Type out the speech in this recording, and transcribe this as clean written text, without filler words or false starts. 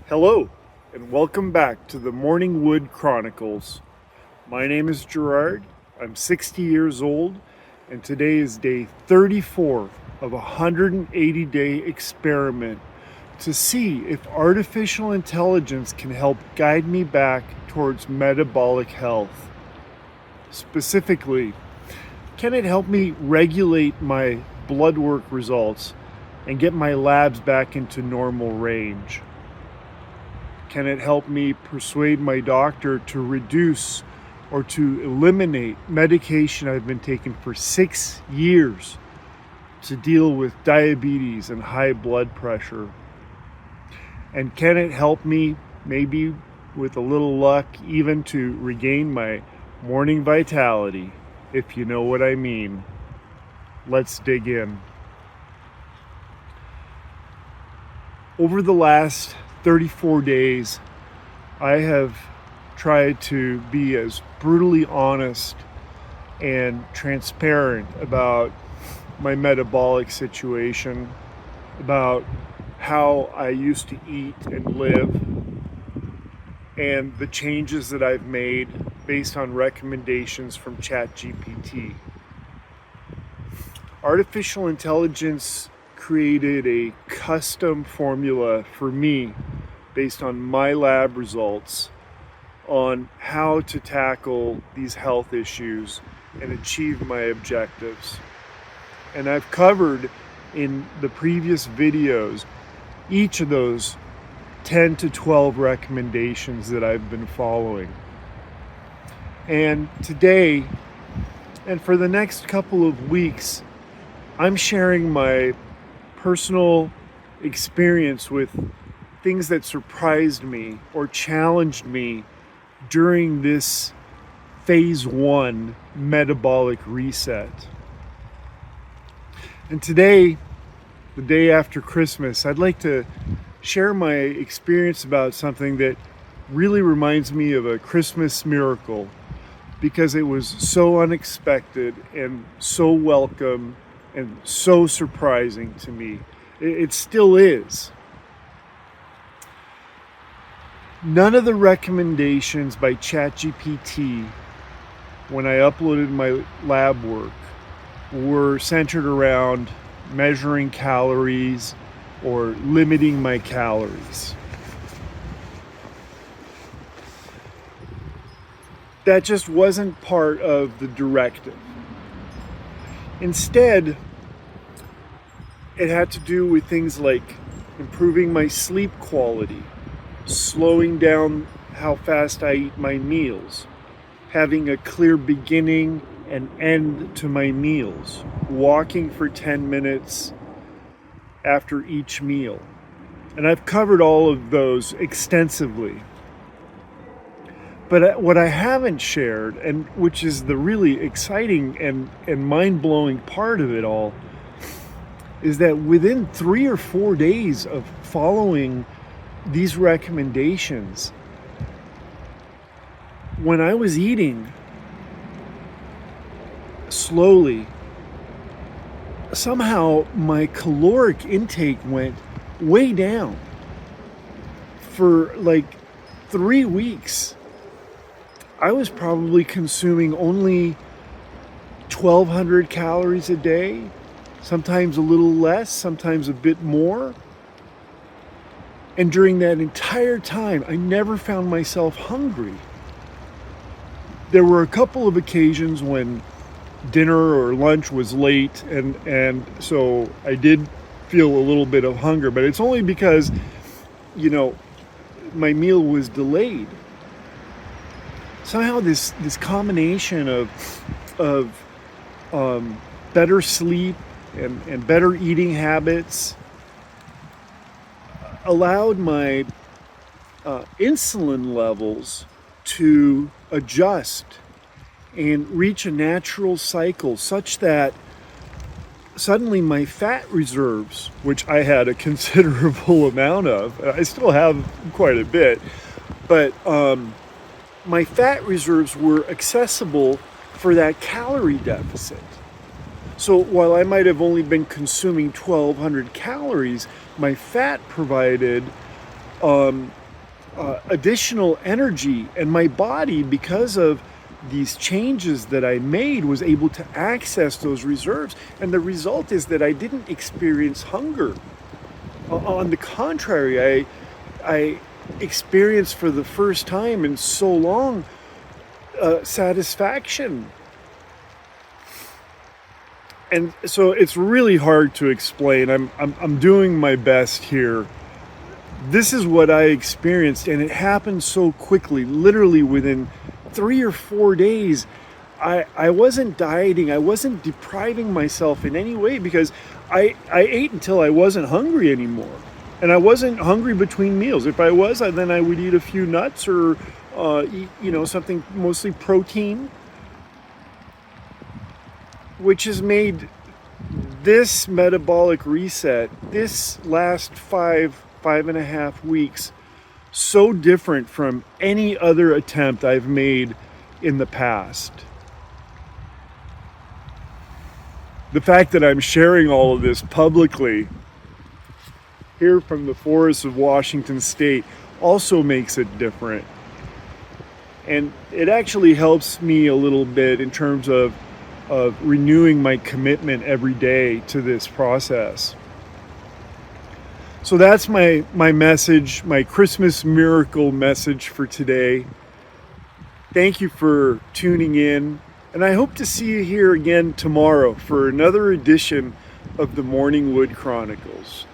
Hello, and welcome back to the Morningwood Chronicles. My name is Gerard, I'm 60 years old, and today is day 34 of a 180-day experiment to see if artificial intelligence can help guide me back towards metabolic health. Specifically, can it help me regulate my blood work results and get my labs back into normal range? Can it help me persuade my doctor to reduce or to eliminate medication I've been taking for 6 years to deal with diabetes and high blood pressure? And can it help me, maybe with a little luck, even to regain my morning vitality, if you know what I mean? Let's dig in. Over the last 34 days, I have tried to be as brutally honest and transparent about my metabolic situation, about how I used to eat and live, and the changes that I've made based on recommendations from ChatGPT. Artificial intelligence created a custom formula for me based on my lab results on how to tackle these health issues and achieve my objectives. And I've covered in the previous videos each of those 10 to 12 recommendations that I've been following. And today, and for the next couple of weeks, I'm sharing my personal experience with things that surprised me or challenged me during this phase 1 metabolic reset. And today, the day after Christmas, I'd like to share my experience about something that really reminds me of a Christmas miracle, because it was so unexpected and so welcome and so surprising to me. It still is. None of the recommendations by ChatGPT when I uploaded my lab work were centered around measuring calories or limiting my calories. That just wasn't part of the directive. Instead, it had to do with things like improving my sleep quality, slowing down how fast I eat my meals, having a clear beginning and end to my meals, walking for 10 minutes after each meal. And I've covered all of those extensively. But what I haven't shared, and which is the really exciting and mind-blowing part of it all, is that within 3 or 4 days of following these recommendations, when I was eating slowly, somehow my caloric intake went way down. For like 3 weeks, I was probably consuming only 1,200 calories a day, sometimes a little less, sometimes a bit more. And during that entire time, I never found myself hungry. There were a couple of occasions when dinner or lunch was late, and so I did feel a little bit of hunger, but it's only because, my meal was delayed. Somehow this combination of better sleep and better eating habits allowed my insulin levels to adjust and reach a natural cycle, such that suddenly my fat reserves, which I had a considerable amount of, I still have quite a bit, but my fat reserves were accessible for that calorie deficit. So while I might have only been consuming 1,200 calories, my fat provided additional energy, and my body, because of these changes that I made, was able to access those reserves. And the result is that I didn't experience hunger. On the contrary, I experienced for the first time in so long satisfaction. And so it's really hard to explain. I'm doing my best here. This is what I experienced, and it happened so quickly, literally within 3 or 4 days. I wasn't dieting, I wasn't depriving myself in any way, because I ate until I wasn't hungry anymore. And I wasn't hungry between meals. If I was, then I would eat a few nuts, or eat, something mostly protein, which has made this metabolic reset, this last 5.5 weeks, so different from any other attempt I've made in the past. The fact that I'm sharing all of this publicly here from the forests of Washington State also makes it different. And it actually helps me a little bit in terms of renewing my commitment every day to this process. So that's my message, my Christmas miracle message for today. Thank you for tuning in, and I hope to see you here again tomorrow for another edition of the Morningwood Chronicles.